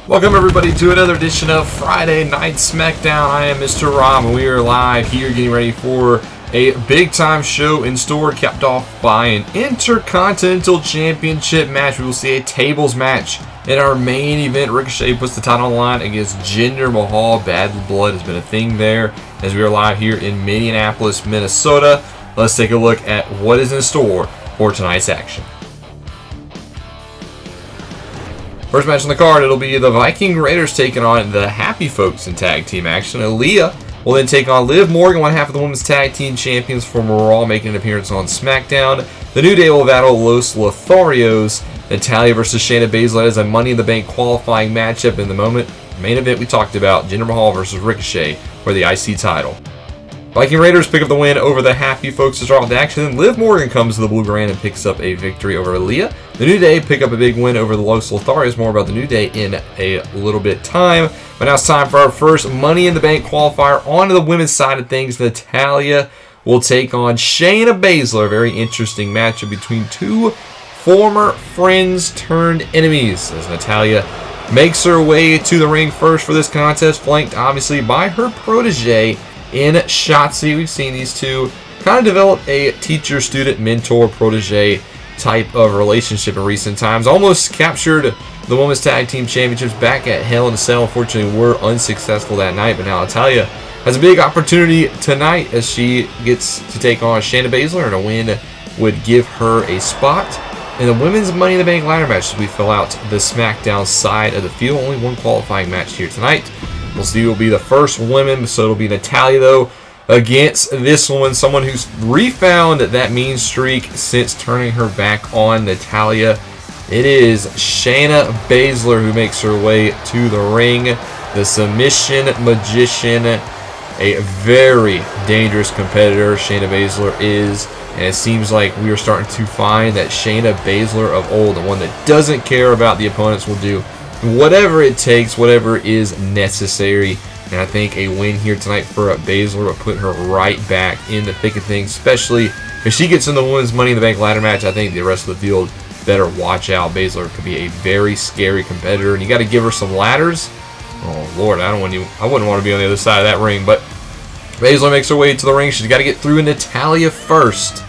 Welcome everybody to another edition of Friday Night SmackDown. I am Mr. Rob and we are live here getting ready for a big time show in store, capped off by an Intercontinental Championship match. We will see a tables match in our main event. Ricochet puts the title on the line against Jinder Mahal. Bad blood has been a thing there as we are live here in Minneapolis, Minnesota. Let's take a look at what is in store for tonight's action. First match on the card, it'll be the Viking Raiders taking on the Happy Folks in tag team action. Aaliyah will then take on Liv Morgan, one half of the women's tag team champions from Raw, making an appearance on SmackDown. The New Day will battle Los Lotharios. Natalya versus Shayna Baszler is a Money in the Bank qualifying matchup in the main event we talked about, Jinder Mahal versus Ricochet for the IC title. Viking Raiders pick up the win over the Happy Folks to start with action. Then Liv Morgan comes to the Blue Grand and picks up a victory over Aaliyah. The New Day pick up a big win over the Los Lotharios. More about the New Day in a little bit time. But now it's time for our first Money in the Bank qualifier. On to the women's side of things, Natalya will take on Shayna Baszler. A very interesting matchup between two former friends turned enemies, as Natalya makes her way to the ring first for this contest, flanked obviously by her protege in Shotzi. We've seen these two kind of develop a teacher, student, mentor, protege type of relationship in recent times. Almost captured the Women's Tag Team Championships back at Hell in a Cell. Unfortunately, were unsuccessful that night, but now Natalya has a big opportunity tonight as she gets to take on Shayna Baszler, and a win would give her a spot in the Women's Money in the Bank ladder match as we fill out the SmackDown side of the field. Only one qualifying match here tonight. We'll see who will be the first women, so it'll be Natalya, though, against this woman, someone who's refound that mean streak since turning her back on Natalya. It is Shayna Baszler who makes her way to the ring. The submission magician, a very dangerous competitor Shayna Baszler is, and it seems like we are starting to find that Shayna Baszler of old, the one that doesn't care about the opponents, will do whatever it takes, whatever is necessary. And I think a win here tonight for Baszler will put her right back in the thick of things, especially if she gets in the Women's Money in the Bank ladder match. I think the rest of the field better watch out. Baszler could be a very scary competitor, and you got to give her some ladders. Oh Lord, I wouldn't want to be on the other side of that ring. But Baszler makes her way to the ring. She's got to get through Natalya first,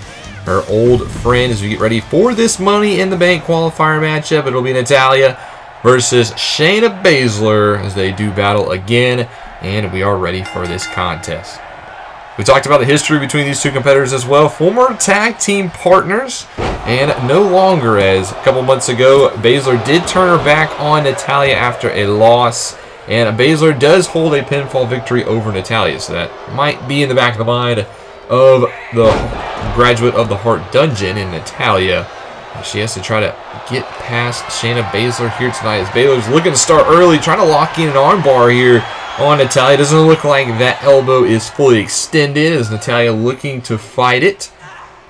her old friend, as we get ready for this Money in the Bank qualifier matchup. It'll be Natalya versus Shayna Baszler as they do battle again, and we are ready for this contest. We talked about the history between these two competitors as well. Former tag team partners, and no longer, as a couple months ago, Baszler did turn her back on Natalya after a loss, and Baszler does hold a pinfall victory over Natalya, so that might be in the back of the mind of the graduate of the Heart Dungeon in Natalya. She has to try to get past Shayna Baszler here tonight, as Baszler's looking to start early, trying to lock in an armbar here on Natalya. Doesn't look like that elbow is fully extended, as Natalya looking to fight it.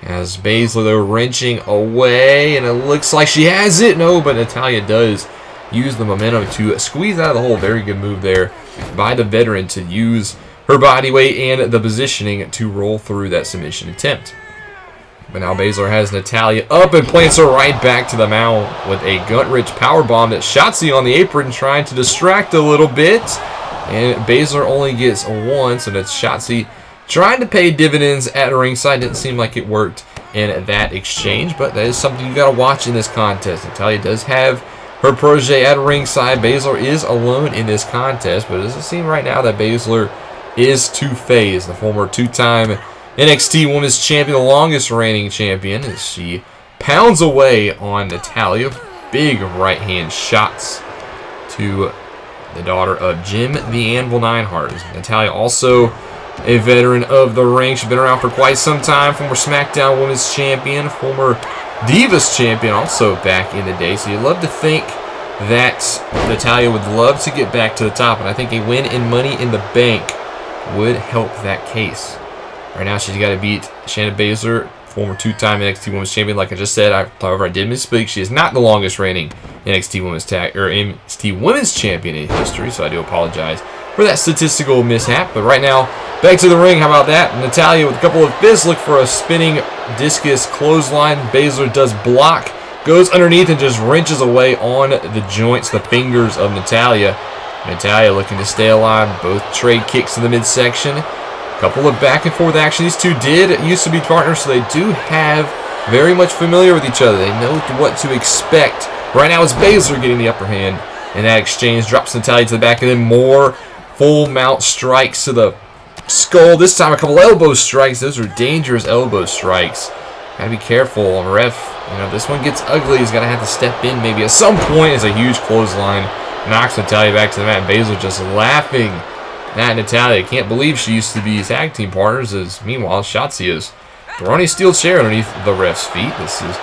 As Baszler, though, wrenching away, and it looks like she has it. No, but Natalya does use the momentum to squeeze out of the hole. Very good move there by the veteran to use her body weight and the positioning to roll through that submission attempt. But now Baszler has Natalya up and plants her right back to the mount with a gut-wrench powerbomb that Shotzi on the apron trying to distract a little bit. And Baszler only gets one, so that's Shotzi trying to pay dividends at ringside. Didn't seem like it worked in that exchange, but that is something you got to watch in this contest. Natalya does have her protege at ringside. Baszler is alone in this contest, but it doesn't seem right now that Baszler is two-phased. The former two-time NXT Women's Champion, the longest reigning champion, as she pounds away on Natalya. Big right-hand shots to the daughter of Jim the Anvil Neidhart. Natalya also a veteran of the ring. She's been around for quite some time. Former SmackDown Women's Champion, former Divas Champion also back in the day. So you'd love to think that Natalya would love to get back to the top, and I think a win in Money in the Bank would help that case. Right now, she's got to beat Shayna Baszler, former two-time NXT Women's Champion. Like I just said, however, I did misspeak. She is not the longest reigning NXT Women's Champion in history, so I do apologize for that statistical mishap. But right now, back to the ring. How about that? Natalya with a couple of fists, look for a spinning discus clothesline. Baszler does block goes underneath and just wrenches away on the joints, the fingers of Natalya. Natalya looking to stay alive. Both trade kicks in the midsection. A couple of back and forth action. These two used to be partners, so they do have very much familiar with each other. They know what to expect. Right now it's Baszler getting the upper hand. And that exchange drops Natalya to the back, and then more full mount strikes to the skull. This time a couple elbow strikes. Those are dangerous elbow strikes. Gotta be careful on ref. You know, this one gets ugly. He's gonna have to step in maybe at some point. As a huge clothesline knocks Natalya back to the mat. And Baszler just laughing at Natalya. Can't believe she used to be tag team partners. As meanwhile, Shotzi is throwing a steel chair underneath the ref's feet. This is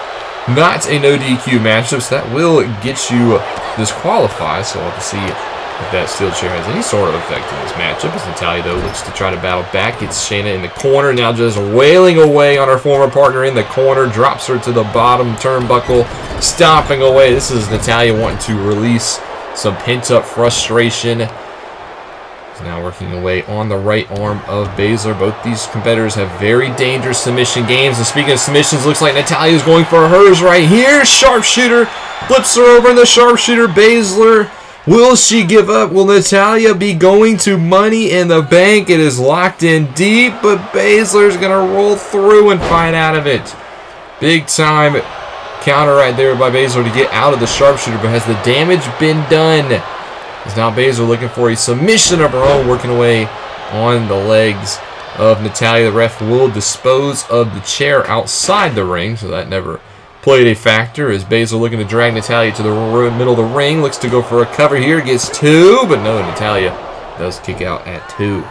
not a no DQ matchup, so that will get you disqualified. So we'll have to see if that steel chair has any sort of effect in this matchup. As Natalya, though, looks to try to battle back. Gets Shayna in the corner. Now just wailing away on her former partner in the corner. Drops her to the bottom turnbuckle. Stomping away. This is Natalya wanting to release some pent-up frustration. He's now working away on the right arm of Baszler. Both these competitors have very dangerous submission games. And speaking of submissions, looks like Natalya is going for hers right here. Sharpshooter. Flips her over in the sharpshooter. Baszler. Will she give up? Will Natalya be going to Money in the Bank? It is locked in deep, but Baszler's going to roll through and fight out of it. Big time counter right there by Baszler to get out of the sharpshooter, but has the damage been done? As now Baszler looking for a submission of her own, working away on the legs of Natalya. The ref will dispose of the chair outside the ring, so that never played a factor. As Baszler looking to drag Natalya to the middle of the ring. Looks to go for a cover here. Gets two, but no, Natalya does kick out at two.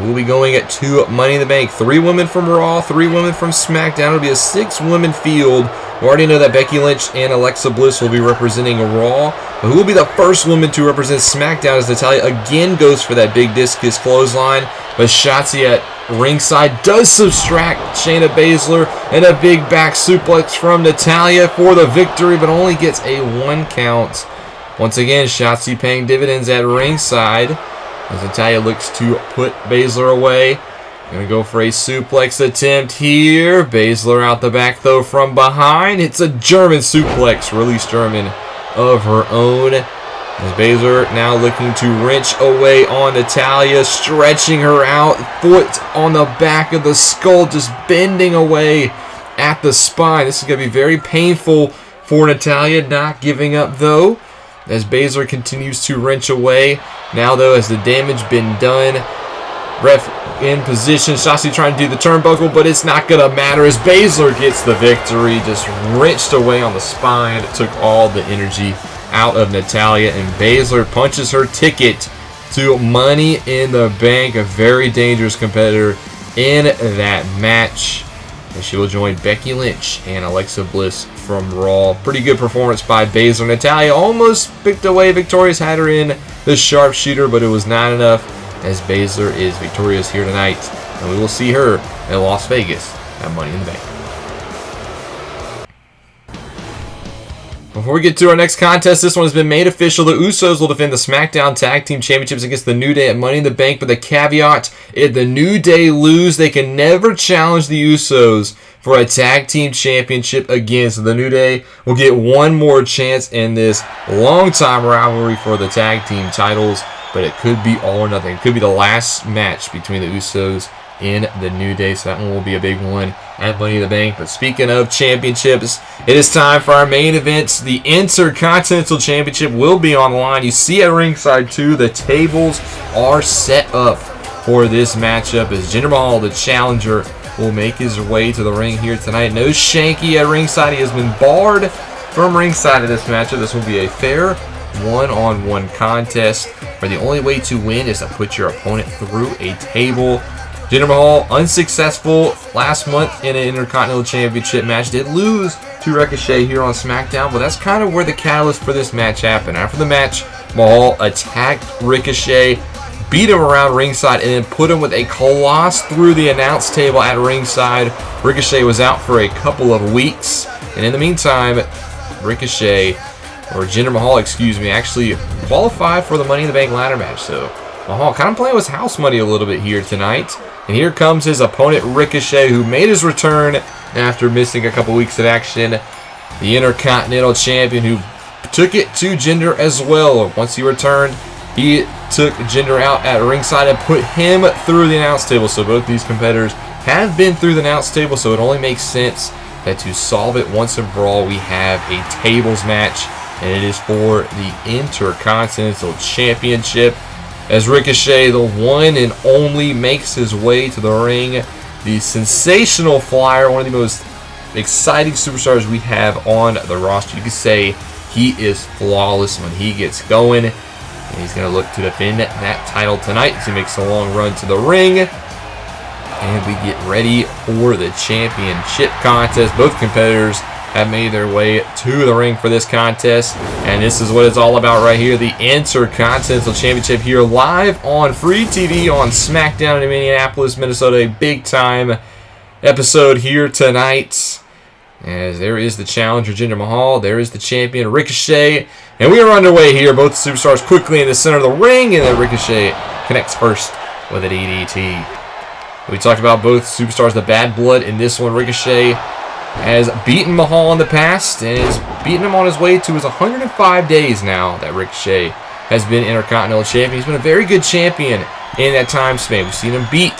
We'll be going at 2 Money in the Bank. 3 women from Raw, 3 women from SmackDown. It'll be a 6-woman field. We already know that Becky Lynch and Alexa Bliss will be representing Raw. But who will be the first woman to represent SmackDown as Natalya again goes for that big discus clothesline. But Shotzi at ringside does subtract Shayna Baszler, and a big back suplex from Natalya for the victory, but only gets a 1 count. Once again, Shotzi paying dividends at ringside. As Natalya looks to put Baszler away. Gonna go for a suplex attempt here. Baszler out the back though from behind. It's a German suplex. Release German of her own. As Baszler now looking to wrench away on Natalya. Stretching her out. Foot on the back of the skull. Just bending away at the spine. This is going to be very painful for Natalya. Not giving up though. As Baszler continues to wrench away. Now, though, has the damage been done? Ref in position. Shotzi trying to do the turnbuckle, but it's not going to matter as Baszler gets the victory. Just wrenched away on the spine. It took all the energy out of Natalya, and Baszler punches her ticket to Money in the Bank. A very dangerous competitor in that match. And she will join Becky Lynch and Alexa Bliss from Raw. Pretty good performance by Baszler. Natalya almost picked away victorious, had her in the sharpshooter, but it was not enough as Baszler is victorious here tonight. And we will see her in Las Vegas at Money in the Bank. Before we get to our next contest, this one has been made official. The Usos will defend the SmackDown Tag Team Championships against the New Day at Money in the Bank. But the caveat, if the New Day lose, they can never challenge the Usos for a Tag Team Championship again. So the New Day will get one more chance in this long-time rivalry for the Tag Team titles. But it could be all or nothing. It could be the last match between the Usos in the New Day, so that one will be a big one at Money in the Bank. But speaking of championships, it is time for our main events. The Intercontinental Championship will be on the line. You see at ringside too, the tables are set up for this matchup as Jinder Mahal, the challenger, will make his way to the ring here tonight. No Shanky at ringside. He has been barred from ringside of this matchup. This will be a fair one-on-one contest where the only way to win is to put your opponent through a table. Jinder Mahal, unsuccessful last month in an Intercontinental Championship match. Did lose to Ricochet here on SmackDown, but that's kind of where the catalyst for this match happened. After the match, Mahal attacked Ricochet, beat him around ringside, and then put him with a coloss through the announce table at ringside. Ricochet was out for a couple of weeks, and in the meantime, Jinder Mahal, actually qualified for the Money in the Bank ladder match. So Mahal kind of playing with house money a little bit here tonight. And here comes his opponent, Ricochet, who made his return after missing a couple weeks of action. The Intercontinental Champion who took it to Jinder as well. Once he returned, he took Jinder out at ringside and put him through the announce table. So both these competitors have been through the announce table, so it only makes sense that to solve it once and for all, we have a tables match, and it is for the Intercontinental Championship. As Ricochet, the one and only, makes his way to the ring. The sensational Flyer, one of the most exciting superstars we have on the roster. You could say he is flawless when he gets going. And he's going to look to defend that title tonight as he makes a long run to the ring. And we get ready for the championship contest. Both competitors have made their way to the ring for this contest. And this is what it's all about right here. The Intercontinental Championship here live on free TV on SmackDown in Minneapolis, Minnesota. A big time episode here tonight. As there is the challenger, Jinder Mahal. There is the champion, Ricochet. And we are underway here. Both superstars quickly in the center of the ring. And then Ricochet connects first with an DDT. We talked about both superstars, the bad blood in this one. Ricochet has beaten Mahal in the past and has beaten him on his way to his 105 days now that Ricochet has been Intercontinental Champion. He's been a very good champion in that time span. We've seen him beat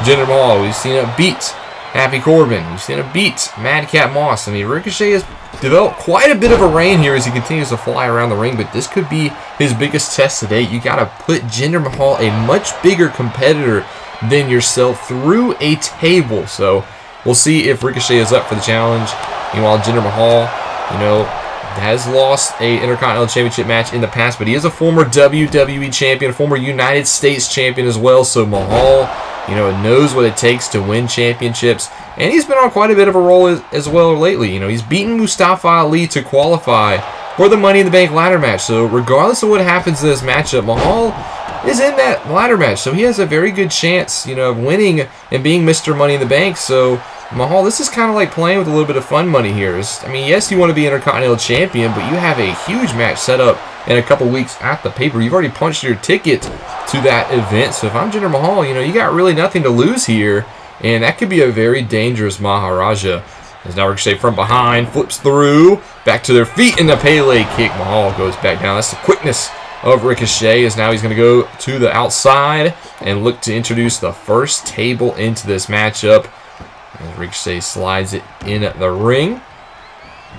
Jinder Mahal. We've seen him beat Happy Corbin. We've seen him beat Madcap Moss. I mean, Ricochet has developed quite a bit of a reign here as he continues to fly around the ring, but this could be his biggest test today. You got to put Jinder Mahal, a much bigger competitor than yourself, through a table. So we'll see if Ricochet is up for the challenge. Meanwhile, Jinder Mahal, has lost a Intercontinental Championship match in the past, but he is a former WWE champion, former United States champion as well. So Mahal, knows what it takes to win championships, and he's been on quite a bit of a roll as well lately. He's beaten Mustafa Ali to qualify for the Money in the Bank ladder match. So regardless of what happens in this matchup, Mahal is in that ladder match, so he has a very good chance, of winning and being Mr. Money in the Bank. So Mahal, this is kind of like playing with a little bit of fun money here. Yes, you want to be Intercontinental Champion, but you have a huge match set up in a couple weeks at the paper. You've already punched your ticket to that event. So if I'm Jinder Mahal, you got really nothing to lose here, and that could be a very dangerous Maharaja. As now Ricochet from behind flips through, back to their feet, and the Pele kick. Mahal goes back down. That's the quickness of Ricochet, as now he's going to go to the outside and look to introduce the first table into this matchup. As Ricochet slides it in the ring.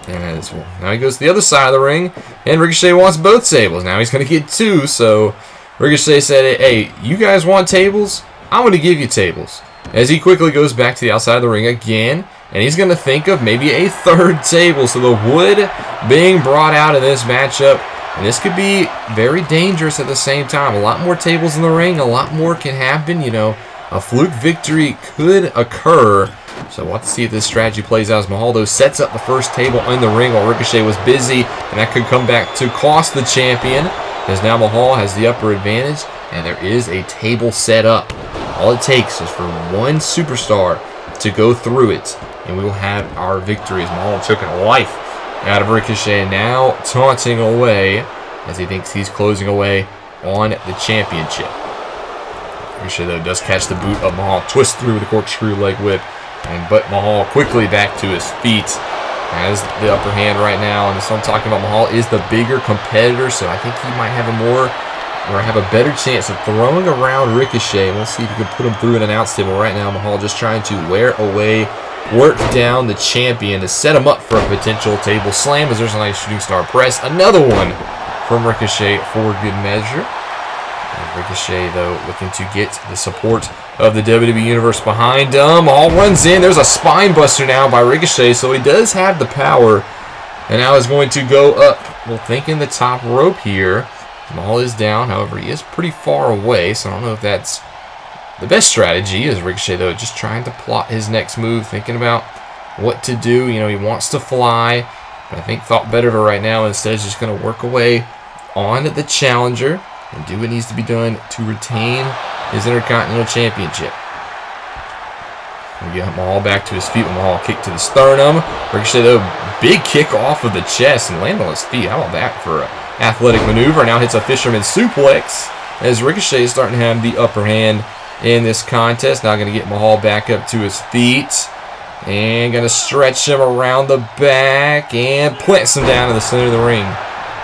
And now he goes to the other side of the ring, and Ricochet wants both tables. Now he's going to get two, so Ricochet said, hey, you guys want tables? I'm going to give you tables. As he quickly goes back to the outside of the ring again, and he's going to think of maybe a third table. So the wood being brought out in this matchup, and this could be very dangerous at the same time. A lot more tables in the ring, a lot more can happen. A fluke victory could occur. So we'll have to see if this strategy plays out as Mahal, though, sets up the first table in the ring while Ricochet was busy, and that could come back to cost the champion, as now Mahal has the upper advantage, and there is a table set up. All it takes is for one superstar to go through it, and we will have our victory as Mahal took a life out of Ricochet, now taunting away as he thinks he's closing away on the championship. Ricochet, though, does catch the boot of Mahal, twist through with a corkscrew leg whip, but Mahal quickly back to his feet, has the upper hand right now. And so I'm talking about, Mahal is the bigger competitor, so I think he might have a better chance of throwing around Ricochet. We'll see if he can put him through an announce table. Right now, Mahal just trying to wear away, work down the champion to set him up for a potential table slam, as there's a nice shooting star press. Another one from Ricochet for good measure. And Ricochet, though, looking to get the support of the WWE Universe behind him. Mahal runs in. There's a spine buster now by Ricochet, so he does have the power. And now is going to go up, thinking the top rope here. Mahal is down, however, he is pretty far away, so I don't know if that's the best strategy. Is Ricochet, though, just trying to plot his next move, thinking about what to do. He wants to fly, but I think thought better of it right now. Instead, is just going to work away on the challenger and do what needs to be done to retain his Intercontinental Championship. We get Mahal back to his feet with Mahal kick to the sternum. Ricochet, though, big kick off of the chest and land on his feet. How about that for an athletic maneuver? Now hits a fisherman suplex as Ricochet is starting to have the upper hand in this contest. Now going to get Mahal back up to his feet. And going to stretch him around the back and plants him down in the center of the ring.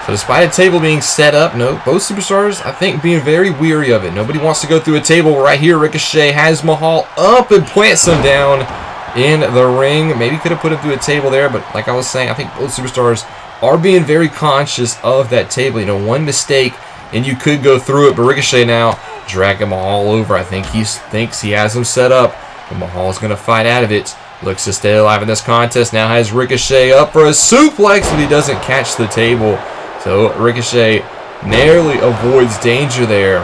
So despite a table being set up, both superstars, I think, being very weary of it. Nobody wants to go through a table. Right here, Ricochet has Mahal up and plants him down in the ring. Maybe could have put him through a table there, but like I was saying, I think both superstars are being very conscious of that table. One mistake and you could go through it, but Ricochet now dragging Mahal over. I think he thinks he has him set up, but Mahal's going to fight out of it. Looks to stay alive in this contest. Now has Ricochet up for a suplex, but he doesn't catch the table. So Ricochet narrowly avoids danger there.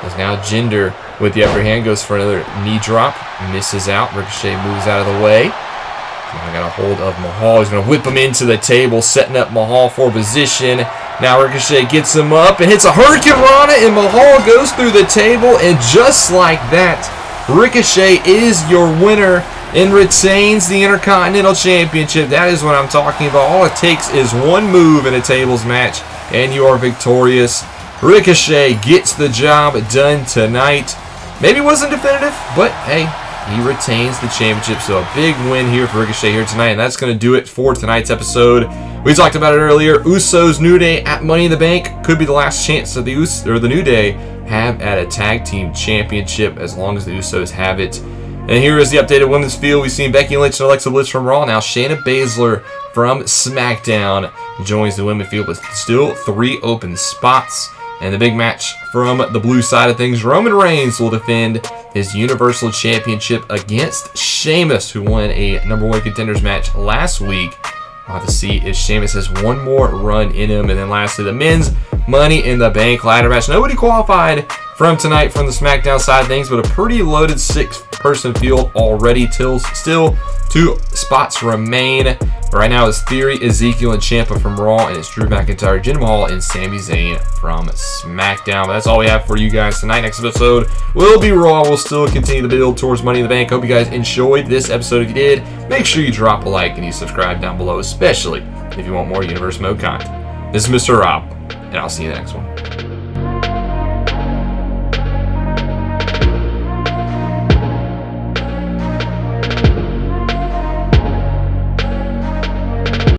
As now Jinder with the upper hand goes for another knee drop. Misses out. Ricochet moves out of the way. Now got a hold of Mahal. He's going to whip him into the table, setting up Mahal for position. Now Ricochet gets him up and hits a Hurricane Rana, and Mahal goes through the table. And just like that, Ricochet is your winner and retains the Intercontinental Championship. That is what I'm talking about. All it takes is one move in a tables match, and you are victorious. Ricochet gets the job done tonight. Maybe it wasn't definitive, but hey, he retains the championship. So a big win here for Ricochet here tonight, and that's going to do it for tonight's episode. We talked about it earlier. Usos New Day at Money in the Bank could be the last chance that the New Day have at a tag team championship, as long as the Usos have it. And here is the updated women's field. We've seen Becky Lynch and Alexa Bliss from Raw. Now Shayna Baszler from SmackDown joins the women's field with still 3 open spots. And the big match from the blue side of things, Roman Reigns will defend his Universal Championship against Sheamus, who won a #1 contenders match last week. We'll have to see if Sheamus has one more run in him. And then lastly, the men's Money in the Bank ladder match. Nobody qualified from tonight from the SmackDown side of things, but a pretty loaded 6-person field already. Still 2 spots remain. Right now it's Theory, Ezekiel, and Ciampa from Raw, and it's Drew McIntyre, Jinder Mahal, and Sami Zayn from SmackDown. But that's all we have for you guys tonight. Next episode will be Raw. We'll still continue to build towards Money in the Bank. Hope you guys enjoyed this episode. If you did, make sure you drop a like and you subscribe down below, especially if you want more Universe Mode content. This is Mr. Rob, and I'll see you in the next one.